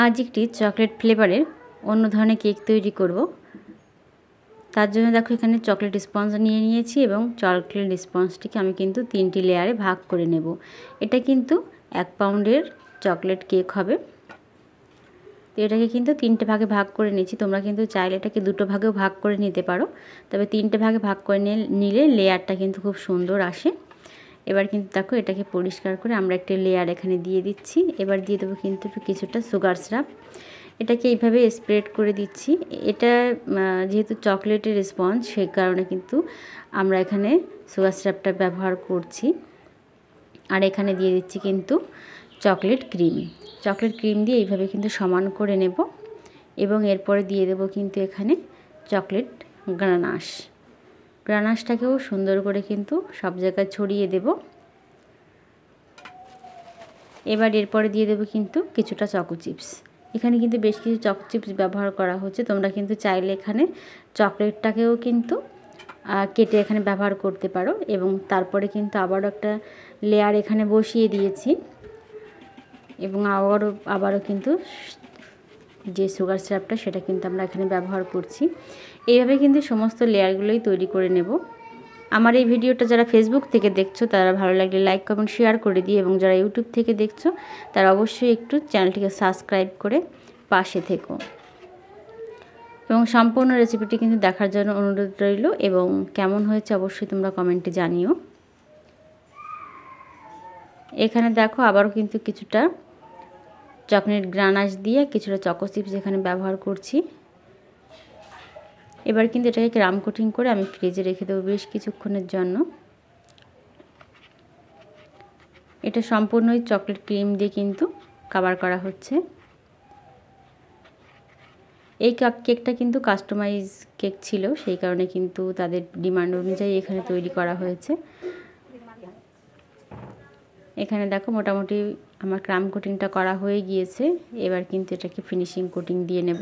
আজ একটি চকলেট ফ্লেভারের অন্য ধরনের কেক তৈরি করব। তার জন্য দেখো এখানে চকলেট স্পঞ্জ নিয়ে নিয়েছি এবং চকলেট স্পঞ্জটিকে আমি কিন্তু 3টি লেয়ারে ভাগ করে নেব। এটা কিন্তু 1 পাউন্ডের চকলেট কেক হবে। তো এটাকে কিন্তু 3টে ভাগে ভাগ করে নিয়েছি। তোমরা কিন্তু চাইলে এটাকে 2টো ভাগেও ভাগ করে নিতে পারো, তবে 3টে ভাগে ভাগ করে নিলে লেয়ারটা কিন্তু খুব সুন্দর আসে। এবার কিন্তু দেখো এটাকে পরিষ্কার করে আমরা একটা লেয়ার এখানে দিয়ে দিচ্ছি। এবার দিয়ে দেবো কিন্তু কিছুটা সুগার সিরাপ। এটাকে এইভাবে স্প্রেড করে দিচ্ছি। এটা যেহেতু চকলেটের স্পঞ্জ, সেই কারণে কিন্তু আমরা এখানে সুগার সিরাপটা ব্যবহার করছি। আর এখানে দিয়ে দিচ্ছি কিন্তু চকলেট ক্রিম। চকলেট ক্রিম দিয়ে এইভাবে কিন্তু সমান করে নেব এবং এরপরে দিয়ে দেব কিন্তু এখানে চকলেট গানাশ। গানাশটাকেও সুন্দর করে কিন্তু সব জায়গায় ছড়িয়ে দেব। এবার এরপরে দিয়ে দেব কিন্তু কিছুটা চকো চিপস। এখানে কিন্তু বেশ কিছু চকো চিপস ব্যবহার করা হচ্ছে। তোমরা কিন্তু চাইলে এখানে চকলেটটাকেও কিন্তু কেটে এখানে ব্যবহার করতে পারো। এবং তারপরে কিন্তু আবারও একটা লেয়ার এখানে বসিয়ে দিয়েছি এবং আবারও কিন্তু যে সুগার সিরাপটা সেটা কিন্তু আমরা এখানে ব্যবহার করছি। এইভাবে কিন্তু সমস্ত লেয়ারগুলোই তৈরি করে নেব। আমার এই ভিডিওটা যারা ফেসবুক থেকে দেখছো তারা ভালো লাগলে লাইক কমেন্ট শেয়ার করে দিও, এবং যারা ইউটিউব থেকে দেখছো তারা অবশ্যই একটু চ্যানেলটিকে সাবস্ক্রাইব করে পাশে থেকো। এবং সম্পূর্ণ রেসিপিটি কিন্তু দেখার জন্য অনুরোধ রইল, এবং কেমন হয়েছে অবশ্যই তোমরা কমেন্টে জানিও। এখানে দেখো আবারও কিন্তু কিছুটা চকলেট গানাশ দিয়ে কিছুটা চকো চিপস এখানে ব্যবহার করছি। এবার কিন্তু এটাকে ক্রাম কোটিং করে আমি ফ্রিজে রেখে দেবো বেশ কিছুক্ষণের জন্য। এটা সম্পূর্ণই চকলেট ক্রিম দিয়ে কিন্তু কভার করা হচ্ছে। এই কেকটা কিন্তু কাস্টমাইজ কেক ছিল, সেই কারণে কিন্তু তাদের ডিমান্ড অনুযায়ী এখানে তৈরি করা হয়েছে। এখানে দেখো মোটামুটি আমার ক্রাম কোটিংটা করা হয়ে গিয়েছে। এবার কিন্তু এটাকে ফিনিশিং কোটিং দিয়ে নেব।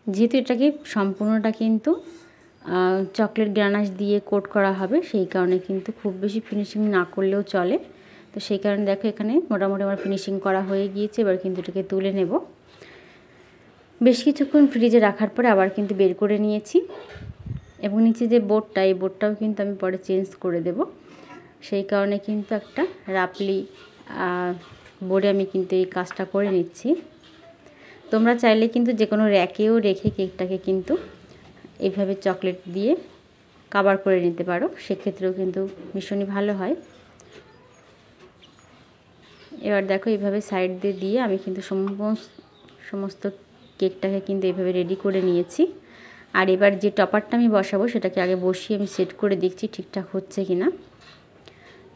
যেহেতু এটাকে সম্পূর্ণটা কিন্তু চকলেট গানাশ দিয়ে কোট করা হবে, সেই কারণে কিন্তু খুব বেশি ফিনিশিং না করলেও চলে। তো সেই কারণে দেখো এখানে মোটামুটি আমার ফিনিশিং করা হয়ে গিয়েছে। এবার কিন্তু এটাকে তুলে নেব। বেশ কিছুক্ষণ ফ্রিজে রাখার পরে আবার কিন্তু বের করে নিয়েছি, এবং নিচে যে বোর্ডটা, এই বোর্ডটাও কিন্তু আমি পরে চেঞ্জ করে দেব। সেই কারণে কিন্তু একটা রাফলি বোর্ডে আমি কিন্তু এই কাজটা করে নিচ্ছি। তোমরা চাইলে কিন্তু যে কোনো র্যাকেও রেখে কেকটাকে কিন্তু এইভাবে চকলেট দিয়ে কভার করে নিতে পারো, সেক্ষেত্রেও কিন্তু ভীষণই ভালো হয়। এবার দেখো এইভাবে সাইড দিয়ে আমি কিন্তু সমস্ত কেকটাকে কিন্তু এইভাবে রেডি করে নিয়েছি। আর এবার যে টপারটা আমি বসাবো সেটাকে আগে বসিয়ে আমি সেট করে দেখছি ঠিকঠাক হচ্ছে কিনা।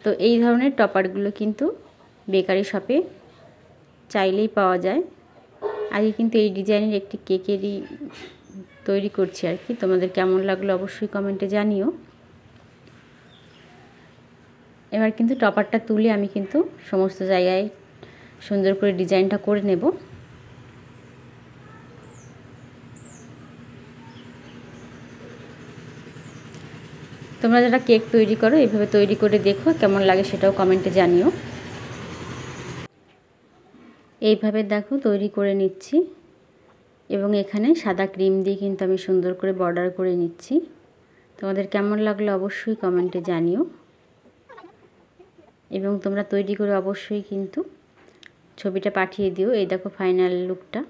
তো এই ধরনের টপারগুলো কিন্তু বেকারি শপে চাইলেই পাওয়া যায়। আগে কিন্তু এই ডিজাইনের একটি কেকেরই তৈরি করছি আর কি। তোমাদের কেমন লাগলো অবশ্যই কমেন্টে জানিও। এবার কিন্তু টপারটা তুলে আমি কিন্তু সমস্ত জায়গায় সুন্দর করে ডিজাইনটা করে নেব। তোমরা যারা কেক তৈরি করো এইভাবে তৈরি করে দেখো, কেমন লাগে সেটাও কমেন্টে জানিও। এইভাবে দেখো তৈরি করে নিচ্ছি, এবং এখানে সাদা ক্রিম দিয়ে কিন্তু আমি সুন্দর করে বর্ডার করে নিচ্ছি। তোমাদের কেমন লাগলো অবশ্যই কমেন্টে জানিও, এবং তোমরা তৈরি করে অবশ্যই কিন্তু ছবিটা পাঠিয়ে দিও। এই দেখো ফাইনাল লুকটা।